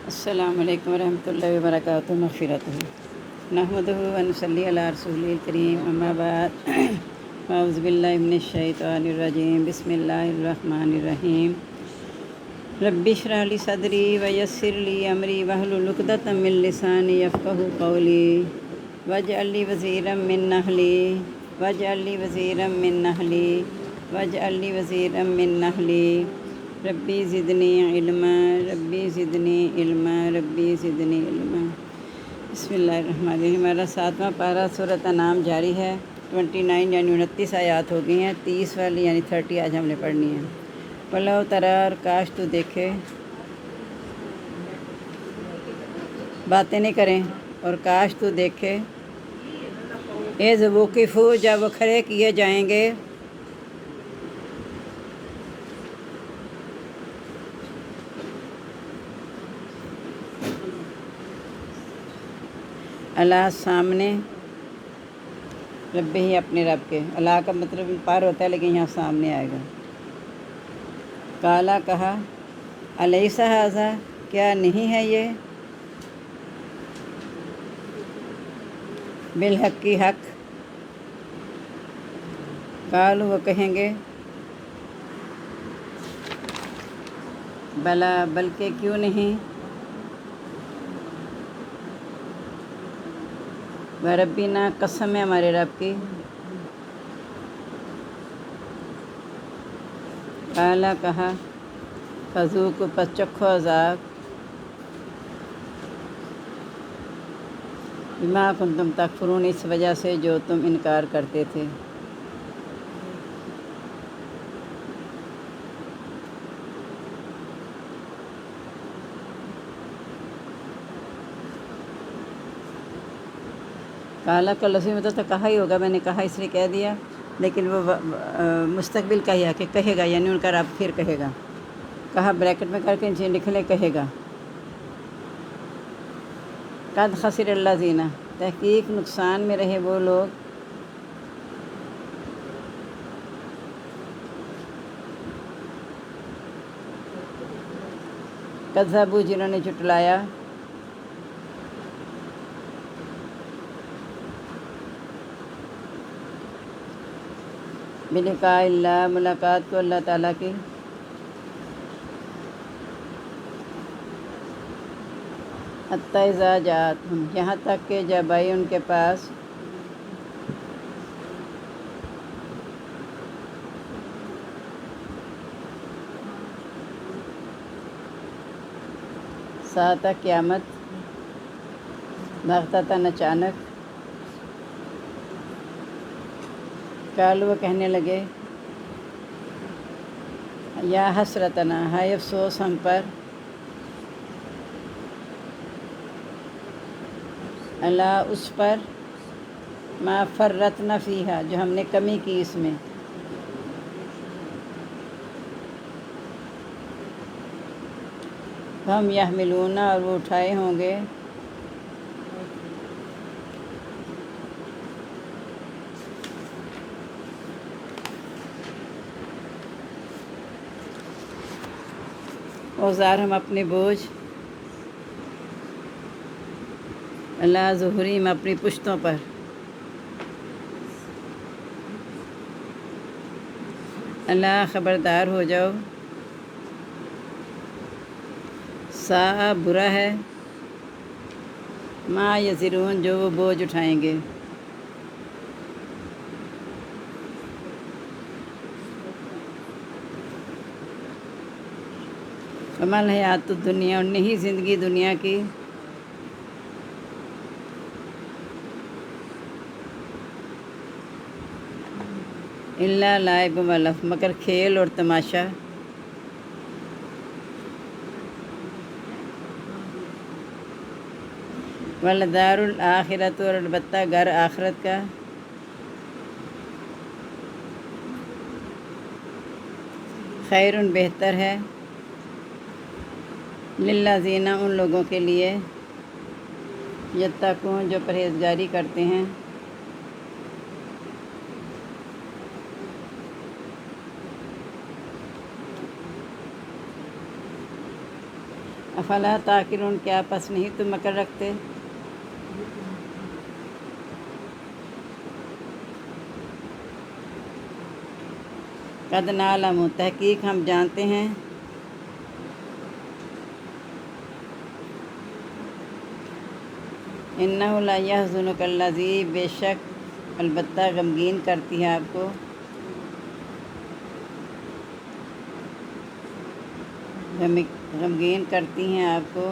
السلام علیکم ورحمۃ اللہ وبرکاتہ مغفرتہ نحمدہ و نصلی علی رسولہ الکریم اما بعد اعوذ باللہ من الشیطان الرجیم بسم اللہ الرحمن الرحیم رب اشرح لی صدری ویسر لی امری واحلل عقدۃ من لسانی یفقہوا قولی واجعل لی وزیرا من اہلی واجعل لی وزیرا من اہلی واجعل لی وزیرا من اہلی ربی زدنی علما ربی زدنی علما ربی زدنی علما۔ بسم اللہ الرحمن الرحیم۔ ہمارا 7واں پارہ سورۃ انعام جاری ہے۔ 29 یعنی 29 آیات ہو گئی ہیں، 30 والی یعنی 30 آج ہم نے پڑھنی ہے۔ وَلَوْ تَرَىٰ، اور کاش تو دیکھے، باتیں نہیں کریں، اور کاش تو دیکھے، اِذ وُقِفُوا، جب وہ کھڑے کیے جائیں گے، اللہ سامنے، رب ہی اپنے رب کے، اللہ کا مطلب پار ہوتا ہے لیکن یہاں سامنے آئے گا۔ کالا، کہا، الیس ھذا، کیا نہیں ہے یہ، بالحق کی حق، قالوا، وہ کہیں گے، بلا، بلکہ کیوں نہیں، وربنا، قسم ہے ہمارے رب کی، قالا، کہا، فذوقوا، پس چکھو عذاب، بما کنتم تکفرون، اس وجہ سے جو تم انکار کرتے تھے۔ کالا کا لفظی مطلب تو کہا ہی ہوگا، میں نے کہا اس لیے کہہ دیا، لیکن وہ مستقبل کا ہی ہے کہ کہے گا، یعنی ان کا رب پھر کہے گا۔ کہا بریکٹ میں کر کے نیچے لکھ لیں، کہے گا، قد خسر الذین، تحقیق نقصان میں رہے وہ لوگ، کذبوا، جنہوں نے جھٹلایا، بلقاء اللہ، ملاقات کو اللہ تعالیٰ کی، حتی اذا جاءتہم، یہاں تک کہ جب آئی ان کے پاس، ساعت قیامت، بغتتاً، اچانک، قالوا، وہ کہنے لگے، یا حسرتنا، ہائے افسوس ہم پر، اللہ، اس پر، ما فرطنا فیہا، جو ہم نے کمی کی اس میں، ہم یحملون، اور وہ اٹھائے ہوں گے، اوزار، ہم اپنے بوجھ، اللہ ظہورہم، اپنی پشتوں پر، اللہ خبردار ہو جاؤ، ساء، برا ہے، ما یزرون، جو وہ بوجھ اٹھائیں گے۔ وما الحیات الدنیا، اور نہیں زندگی دنیا کی، الا لعب و لہو، مگر کھیل اور تماشا، ولدار الآخرۃ، اور البتہ گھر آخرت کا، خیر، بہتر ہے، للذین، ان لوگوں کے لیے، یتقون، جو پرہیزگاری کرتے ہیں، افلا تاکلون، کیا پس نہیں تم عقل رکھتے؟ قد نعلم، تحقیق ہم جانتے ہیں، انہ لا یحزنک الذی، بے شک البتہ غمگین کرتی ہے آپ کو، غمگین کرتی ہیں آپ کو،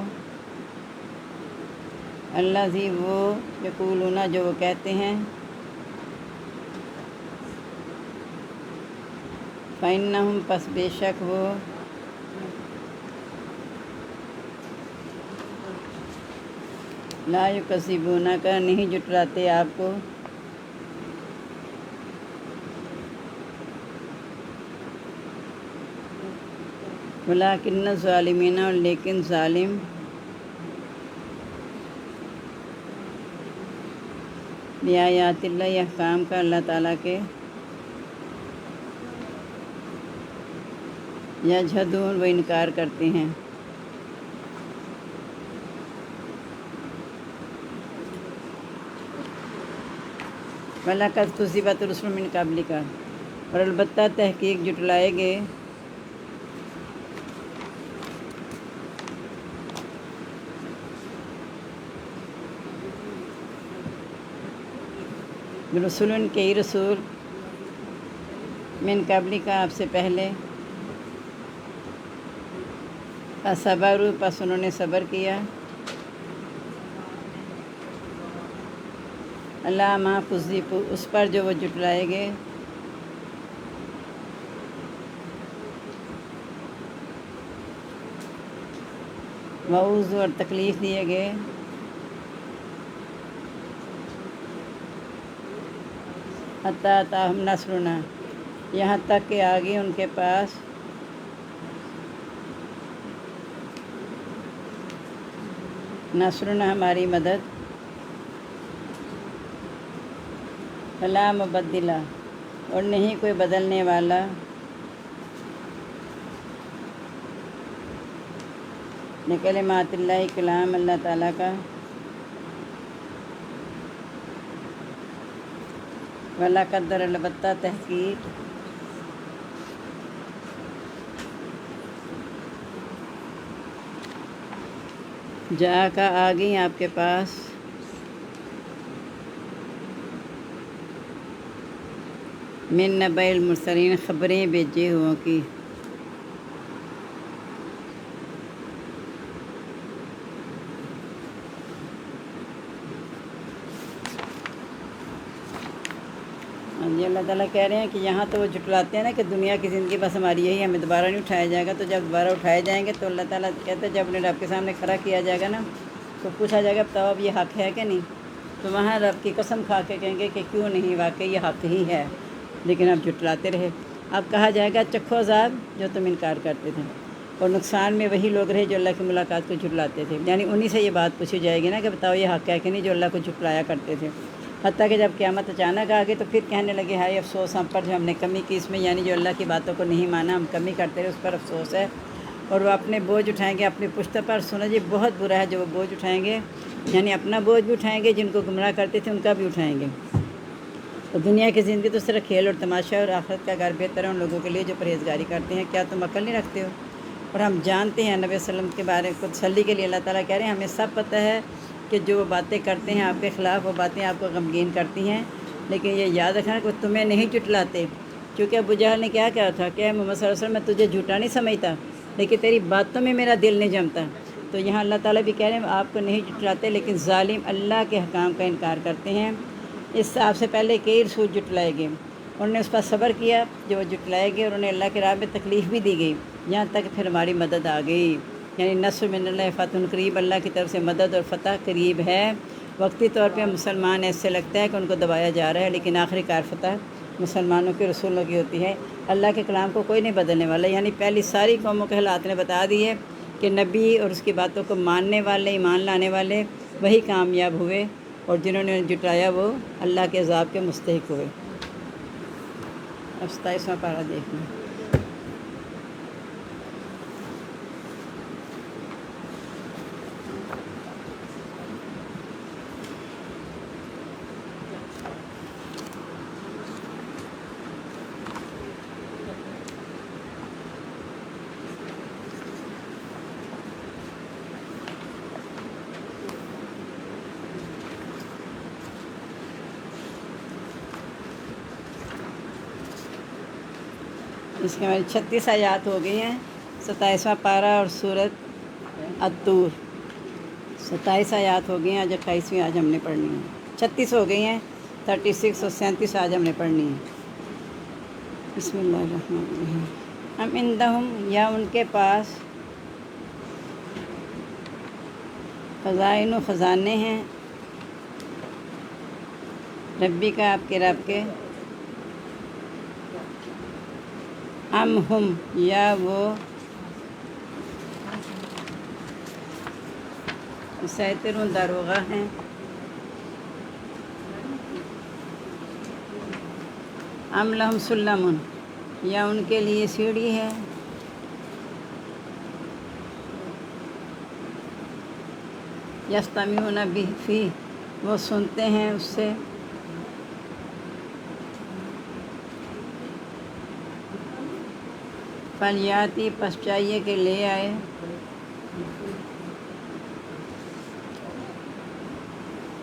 الذی، وہ، یقولون، جو وہ کہتے ہیں، فإنہم، پس بے شک وہ، لا یکذبونک، نہیں جھٹلاتے آپ کو، ولکن الظالمین، لیکن ظالم، بآیات اللہ، احکام کا اللہ تعالیٰ کے، یجحدون، وہ انکار کرتے ہیں، وَلَقَدْ كُذِّبَتْ رُسُلٌ مِّن قَبْلِكَ، اور البتہ تحقیق جھٹلائے گئے رسول، کئی رسول، من قبلک، آپ سے پہلے، فصبروا، پس انہوں نے صبر کیا، علی ما کذبوا، اس پر جو وہ جھٹلائے گئے، وَأُوذُوا، اور تکلیف دیے گئے، حتی اتاہم نصرنا، یہاں تک کہ آ گئی ان کے پاس نصرنا، ہماری مدد، فلا مبدل، اور نہیں کوئی بدلنے والا، لکلمات اللہ، کلام اللہ تعالیٰ کا، وَلَقَدْ، البتہ تحقیق، جا کا آ گئی آپ کے پاس، من نبأ المرسلین، خبریں بھیجے ہوں کی، جی اللہ تعالیٰ کہہ رہے ہیں کہ یہاں تو وہ جھٹلاتے ہیں نا کہ دنیا کی زندگی بس ہماری یہی، ہمیں دوبارہ نہیں اٹھایا جائے گا، تو جب دوبارہ اٹھائے جائیں گے تو اللہ تعالیٰ کہتے ہیں جب انہیں رب کے سامنے کھڑا کیا جائے گا نا تو پوچھا جائے گا بتاؤ اب یہ حق ہے کہ نہیں، تو وہاں رب کی قسم کھا کے کہیں گے کہ کیوں نہیں، واقعی یہ حق ہی ہے، لیکن اب جھٹلاتے رہے، اب کہا جائے گا چکھو عذاب جو تم انکار کرتے تھے، اور نقصان میں وہی لوگ رہے جو اللہ کی ملاقات کو جھٹلاتے تھے، یعنی انہی سے یہ بات پوچھی جائے گی نا کہ بتاؤ یہ حق ہے کہ نہیں جو اللہ کو جھٹلایا کرتے تھے، حتیٰ کہ جب قیامت اچانک آ گئی تو پھر کہنے لگے ہائے افسوس ہم پر جو ہم نے کمی کی اس میں، یعنی جو اللہ کی باتوں کو نہیں مانا، ہم کمی کرتے رہے، اس پر افسوس ہے، اور وہ اپنے بوجھ اٹھائیں گے اپنی پشت پر، سنا جی بہت برا ہے جو وہ بوجھ اٹھائیں گے، یعنی اپنا بوجھ بھی اٹھائیں گے، جن کو گمراہ کرتے تھے ان کا بھی اٹھائیں گے، تو دنیا کی زندگی تو صرف کھیل اور تماشا، اور آخرت کا گھر بہتر ہے ان لوگوں کے لیے جو پرہیزگاری کرتے ہیں، کیا تم عقل نہیں رکھتے ہو؟ اور ہم جانتے ہیں نبی صلی اللہ علیہ وسلم کے بارے کو تسلی کے لیے اللہ تعالیٰ کہہ رہے ہیں ہمیں سب پتہ ہے کہ جو وہ باتیں کرتے ہیں آپ کے خلاف، وہ باتیں آپ کو غمگین کرتی ہیں، لیکن یہ یاد رکھنا کہ وہ تمہیں نہیں جھٹلاتے، کیونکہ ابو جہل نے کیا کہا تھا کہ محمد صلی اللہ علیہ وسلم میں تجھے جھوٹا نہیں سمجھتا، لیکن تیری باتوں میں میرا دل نہیں جمتا، تو یہاں اللہ تعالیٰ بھی کہہ رہے ہیں آپ کو نہیں جھٹلاتے، لیکن ظالم اللہ کے حکام کا انکار کرتے ہیں، اس سے آپ سے پہلے کئی رسول جھٹلائے گئے، انہوں نے اس پر صبر کیا جو وہ جھٹلائے گئے، اور انہیں اللہ کے راہ میں تکلیف بھی دی گئی، یہاں تک پھر ہماری مدد آ گئی، یعنی نصر من اللہ، فتح قریب، اللہ کی طرف سے مدد اور فتح قریب ہے، وقتی طور پہ مسلمان ایسے لگتا ہے کہ ان کو دبایا جا رہا ہے، لیکن آخری کار فتح مسلمانوں کے رسولوں کی ہوتی ہے، اللہ کے کلام کو کوئی نہیں بدلنے والا، یعنی پہلی ساری قوموں کے حالات نے بتا دیے کہ نبی اور اس کی باتوں کو ماننے والے، ایمان لانے والے وہی کامیاب ہوئے، اور جنہوں نے جھٹلایا وہ اللہ کے عذاب کے مستحق ہوئے۔ اب 27واں پارہ دیکھنا، اس کے ہماری 36 آیات ہو گئی ہیں. 27واں پارہ اور سورۃ الطور. 27 آیات ہو گئی ہیں. آج 28ویں آج ہم نے پڑھنی ہے. 36 ہو گئی ہیں. 36 اور 37 آج ہم نے پڑھنی ہے. بسم اللہ الرحمن الرحیم. ہم عندہم یا ان کے پاس خزائن و خزانے ہیں ربی کا آپ کے رب کے. ام ہم یا وہ مسیطرون داروغہ ہیں. ام لہم سلم یا ان کے لیے سیڑھی ہے. یستمعون فی وہ سنتے ہیں اس سے. فلیاتی پس چاہیے کہ لے آئے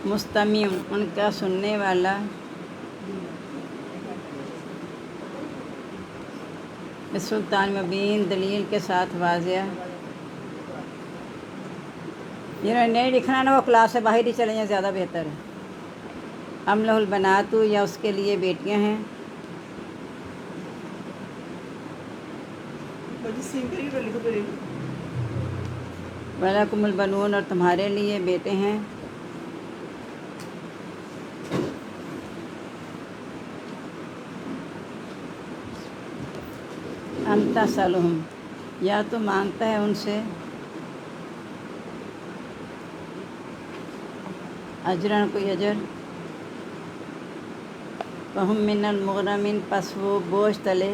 مستمع ان کا سننے والا بسلطان مبین دلیل کے ساتھ واضح. جنہوں نے نہیں لکھنا نا وہ کلاس سے باہر ہی چلے جائیں زیادہ بہتر ہے. ام لہ البنات یا اس کے لیے بیٹیاں ہیں. وَلَکُمُ الْبَنُونَ اور تمہارے لیے بیٹے ہیں. ام تسألہم یا تو مانگتا ہے ان سے اجرن کوئی اجر. فہم من المغرمین پس وہ بوجھ تلے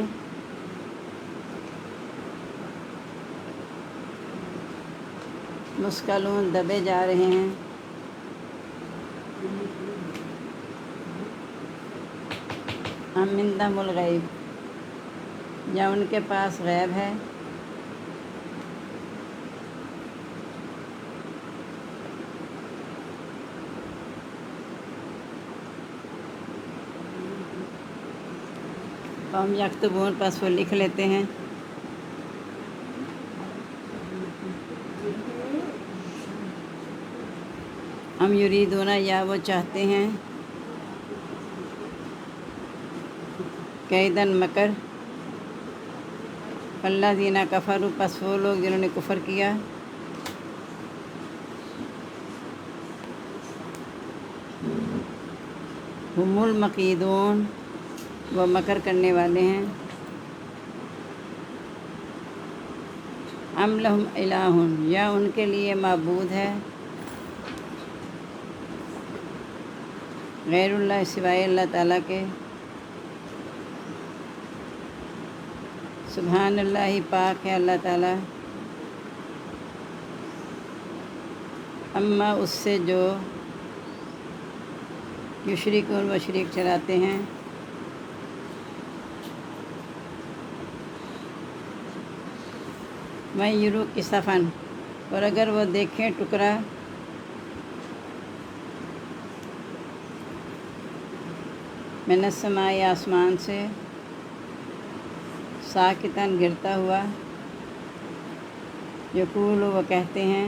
مسکلون دبے جا رہے ہیں. ام عندہم الغیب یا ان کے پاس غیب ہے. ہم یکتبون پس وہ لکھ لیتے ہیں. ہم یریدون یا وہ چاہتے ہیں کیدن مکر. فالذین کفروا پس وہ لوگ جنہوں نے کفر کیا ہم المکیدون وہ مکر کرنے والے ہیں. ام لہم الہ یا ان کے لیے معبود ہے غیر اللہ سوائے اللہ تعالیٰ کے. سبحان اللہ پاک ہے اللہ تعالیٰ. اما اس سے جو یشرکون وہ شریک چلاتے ہیں. میں یرو کی صفن اور اگر وہ دیکھیں ٹکڑا من السماء آسمان سے ساکتاً گرتا ہوا یقول وہ کہتے ہیں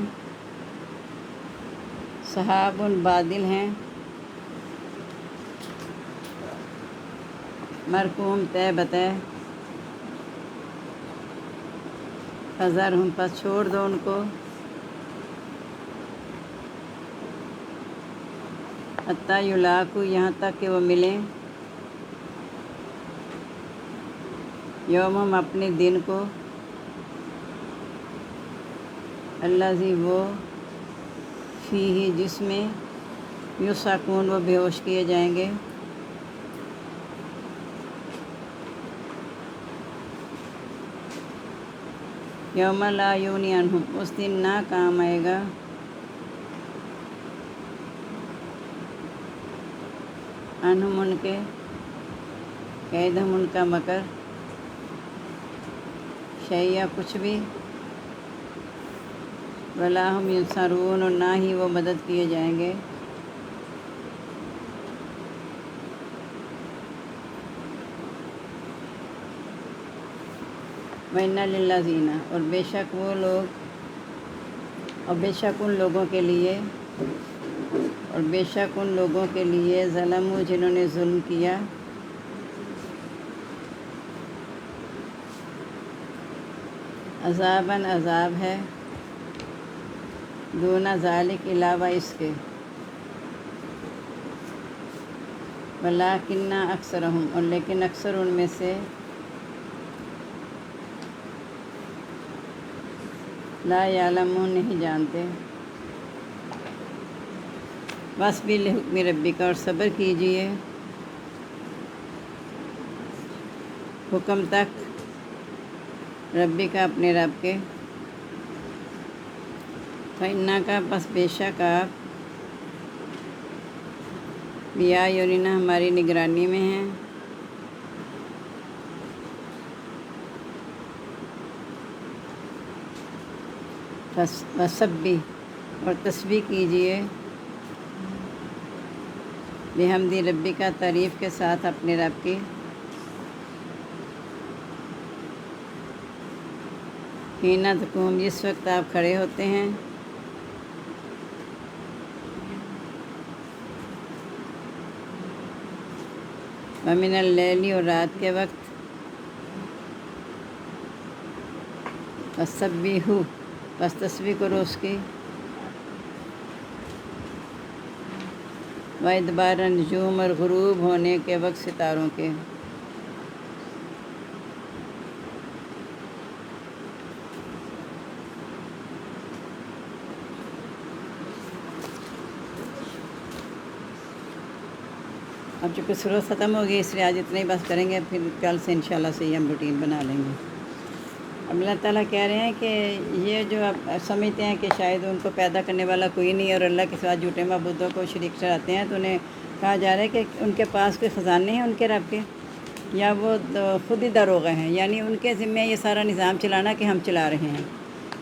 سحاب بادل ہیں مرکوم طے بطے. فذرہم پس چھوڑ دو ان کو حتی یلاقوا یہاں تک کہ وہ ملیں یومہم اپنے دن کو الذی وہ فیہ جس میں یصعقون وہ بے ہوش کیے جائیں گے. یوم لا یغنی عنہم اس دن نہ کام آئے گا عنہم ان کے کیدہم ان کا مکر شیئا کچھ بھی ولا ہم ینصرون اور نہ ہی وہ مدد کیے جائیں گے. وَإِنَّ لِلَّذِينَ اور بے شک وہ لوگ اور بے شک ان لوگوں کے لیے اور بے شک ان لوگوں کے لیے ظلموا جنہوں نے ظلم کیا عذاباً عذاب ہے دون ذالک علاوہ اس کے ولکن اکثرہم اور لیکن اکثر ان میں سے لا یعلمون نہیں جانتے وَاصْبِرْ لِحُکْمِ رَبِّکَ اور صبر کیجئے حکم تک ربی کا اپنے رب کے فَإِنَّکَ بس بے شک آپ بِأَعْیُنِنَا ہماری نگرانی میں ہیں وَسَبِّحْ اور تسبیح کیجئے بحمد ربی کا تعریف کے ساتھ اپنے رب کی حین تقوم جس وقت آپ کھڑے ہوتے ہیں ومن اللیل اور رات کے وقت فسبحہ پس تسبیح کرو اس کی وادبار النجوم اور غروب ہونے کے وقت ستاروں کے اب چونکہ سورت ختم ہوگی اس لیے آج اتنا ہی بس کریں گے پھر کل سے انشاءاللہ سے ہم روٹین بنا لیں گے اب اللہ تعالیٰ کہہ رہے ہیں کہ یہ جو آپ سمجھتے ہیں کہ شاید ان کو پیدا کرنے والا کوئی نہیں اور اللہ کے ساتھ جھوٹے معبودوں کو شریک ٹھہراتے ہیں تو انہیں کہا جا رہا ہے کہ ان کے پاس کوئی خزانے ہیں ان کے رب کے یا وہ خود ہی داروغہ ہیں یعنی ان کے ذمہ یہ سارا نظام چلانا کہ ہم چلا رہے ہیں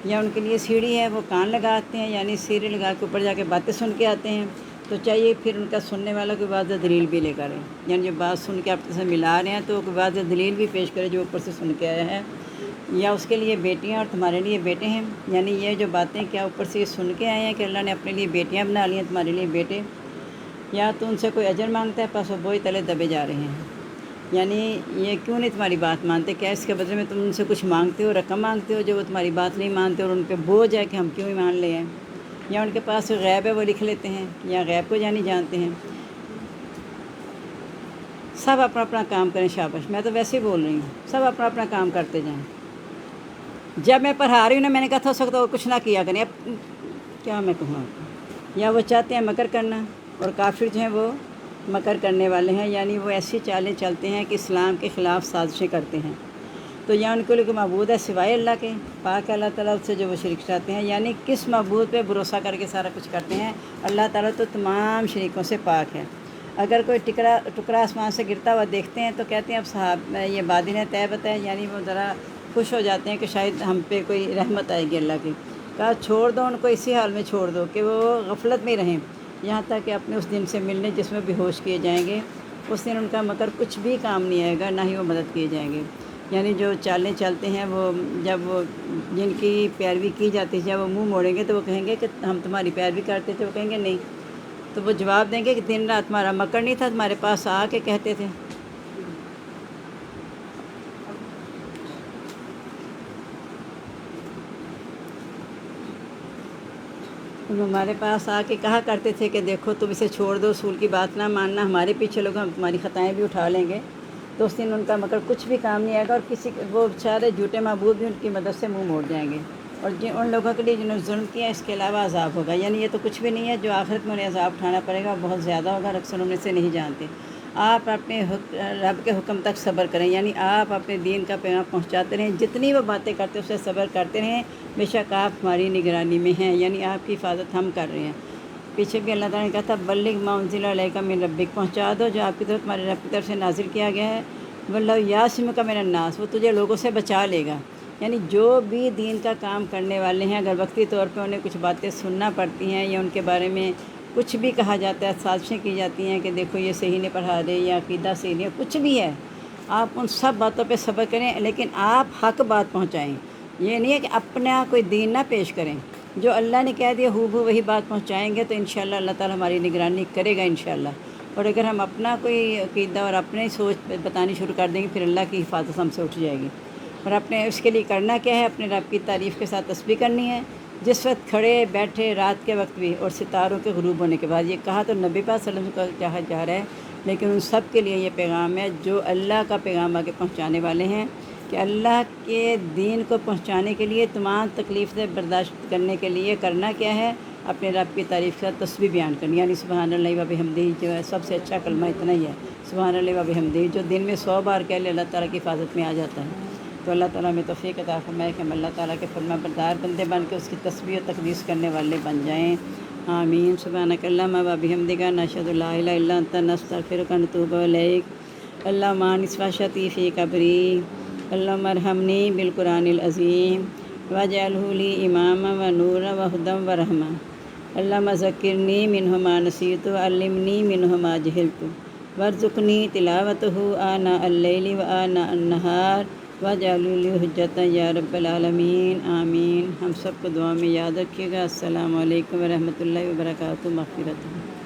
یا ان کے لیے سیڑھی ہے وہ کان لگاتے ہیں یعنی سیڑھی لگا کے اوپر جا کے باتیں سن کے آتے ہیں تو چاہیے پھر ان کا سننے والا کوئی واضح دلیل بھی لے کر یعنی جو بات سن کے آپ کے ساتھ ملا رہے ہیں تو کوئی واضح دلیل بھی پیش کرے جو اوپر سے سن کے آیا ہے یا اس کے لیے بیٹیاں اور تمہارے لیے بیٹے ہیں یعنی یہ جو باتیں کیا اوپر سے یہ سن کے آئے ہیں کہ اللہ نے اپنے لیے بیٹیاں بنا لی ہیں تمہارے لیے بیٹے یا تو ان سے کوئی اجر مانگتا ہے پس وہ وہی تلے دبے جا رہے ہیں یعنی یہ کیوں نہیں تمہاری بات مانتے کیا اس کے بدلے میں تم ان سے کچھ مانگتے ہو رقم مانگتے ہو جو وہ تمہاری بات نہیں مانتے اور ان پہ بوجھ ہے کہ ہم کیوں ہی مان لے ہیں یا ان کے پاس غیب ہے وہ لکھ لیتے ہیں یا غیب کو جانی جانتے ہیں سب اپنا اپنا کام کریں شاباش میں تو ویسے ہی بول رہی ہوں سب اپنا اپنا کام کرتے جائیں جب میں پڑھا رہی ہوں نا میں نے کہا تھا ہو سکتا وہ کچھ نہ کیا کریں اب کیا میں کہوں آپ کو یا وہ چاہتے ہیں مکر کرنا اور کافر جو ہیں وہ مکر کرنے والے ہیں یعنی وہ ایسی چالیں چلتے ہیں کہ اسلام کے خلاف سازشیں کرتے ہیں تو یا ان کے لیے کوئی معبود ہے سوائے اللہ کے پاک اللہ تعالیٰ سے جو وہ شریک ٹھہراتے ہیں یعنی کس معبود پہ بھروسہ کر کے سارا کچھ کرتے ہیں اللہ تعالیٰ تو تمام شریکوں سے پاک ہے اگر کوئی ٹکڑا آسمان سے گرتا ہوا دیکھتے ہیں تو کہتے ہیں اب صاحب یہ بادل طیبت ہے یعنی وہ ذرا خوش ہو جاتے ہیں کہ شاید ہم پہ کوئی رحمت آئے گی اللہ کی کہا چھوڑ دو ان کو اسی حال میں چھوڑ دو کہ وہ غفلت میں رہیں یہاں تک کہ اپنے اس دن سے ملنے جس میں بے ہوش کیے جائیں گے اس دن ان کا مکر کچھ بھی کام نہیں آئے گا نہ ہی وہ مدد کیے جائیں گے یعنی جو چالیں چلتے ہیں وہ جب وہ جن کی پیروی کی جاتی ہے جب وہ منہ موڑیں گے تو وہ کہیں گے کہ ہم تمہاری پیروی کرتے تھے وہ کہیں گے نہیں تو وہ جواب دیں گے کہ دن رات تمہارا مکر نہیں تھا تمہارے پاس آ کے کہتے تھے تم ہمارے پاس آ کے کہا کرتے تھے کہ دیکھو تم اسے چھوڑ دو اصول کی بات نہ ماننا ہمارے پیچھے لوگ ہم تمہاری خطائیں بھی اٹھا لیں گے تو اس دن ان کا مکر کچھ بھی کام نہیں آئے گا اور کسی وہ بیچارے جھوٹے معبود بھی ان کی مدد سے منہ موڑ جائیں گے اور ان لوگوں کے لیے جنہوں نے ظلم کیا اس کے علاوہ عذاب ہوگا یعنی یہ تو کچھ بھی نہیں ہے جو آخرت میں انہیں عذاب اٹھانا پڑے گا بہت زیادہ ہوگا اکثر ان سے نہیں جانتے آپ اپنے رب کے حکم تک صبر کریں یعنی آپ اپنے دین کا پیغام پہنچاتے رہیں جتنی وہ باتیں کرتے اسے صبر کرتے رہیں بے شک آپ ہماری نگرانی میں ہیں یعنی آپ کی حفاظت ہم کر رہے ہیں پیچھے بھی اللہ تعالیٰ نے کہا تھا بلغ ما انزل الیک من ربک پہنچا دو جو آپ کی طرف تمہارے رب کی طرف سے نازل کیا گیا ہے واللہ یعصمک من الناس وہ تجھے لوگوں سے بچا لے گا یعنی جو بھی دین کا کام کرنے والے ہیں اگر وقتی طور پہ انہیں کچھ باتیں سننا پڑتی ہیں یا ان کے بارے میں کچھ بھی کہا جاتا ہے سازشیں کی جاتی ہیں کہ دیکھو یہ صحیح نہیں پڑھا رہے یا عقیدہ صحیح نہیں ہے کچھ بھی ہے آپ ان سب باتوں پہ صبر کریں، لیکن آپ حق بات پہنچائیں۔ یہ نہیں ہے کہ اپنا کوئی دین نہ پیش کریں، جو اللہ نے کہہ دیا ہو وہی بات پہنچائیں گے تو انشاءاللہ اللہ تعالیٰ ہماری نگرانی کرے گا انشاءاللہ۔ اور اگر ہم اپنا کوئی عقیدہ اور اپنے سوچ بتانی شروع کر دیں گے، پھر اللہ کی حفاظت ہم سے اٹھ جائے گی۔ اور اپنے اس کے لیے کرنا کیا ہے، اپنے رب کی تعریف کے ساتھ تسبیح کرنی ہے، جس وقت کھڑے بیٹھے رات کے وقت بھی، اور ستاروں کے غروب ہونے کے بعد۔ یہ کہا تو نبی پاک صلی اللہ علیہ وسلم کو کہا جا رہا ہے، لیکن ان سب کے لیے یہ پیغام ہے جو اللہ کا پیغام آگے پہنچانے والے ہیں، کہ اللہ کے دین کو پہنچانے کے لیے تمام تکلیف سے برداشت کرنے کے لیے کرنا کیا ہے، اپنے رب کی تعریف کا تسبیح بیان کرنی، یعنی سبحان اللہ و بحمدہ، جو ہے سب سے اچھا کلمہ اتنا ہی ہے، سبحان اللہ و بحمدہ، جو دن میں 100 بار کہہ لے اللہ تعالیٰ کی حفاظت میں آ جاتا ہے۔ تو اللہ تعالیٰ ہمیں توفیق عطا فرمائے کہ ہم اللہ تعالیٰ کے فرما بردار بندے بن کے اس کی تسبیح و تقدیس کرنے والے بن جائیں، آمین۔ سبحانک اللہم و بحمدک، نشہد ان لا الہ الا انت، نستغفرک و نتوب الیک۔ اللہم انس شتی فی قبری، اللہم ارحمنی بالقرآن العظیم واجعلہ لی اماما و نورا و ہدی و رحمہ، اللہم ذکرنی منہ ما نسیت وعلمنی منہ ما جہلت وارزقنی تلاوتہ آناء اللیل و آناء النہار واجعلہ لی حجۃ یا رب العالمین، آمین۔ ہم سب کو دعا میں یاد رکھیے گا۔ السلام علیکم ورحمۃ اللہ وبرکاتہ، مغفرت۔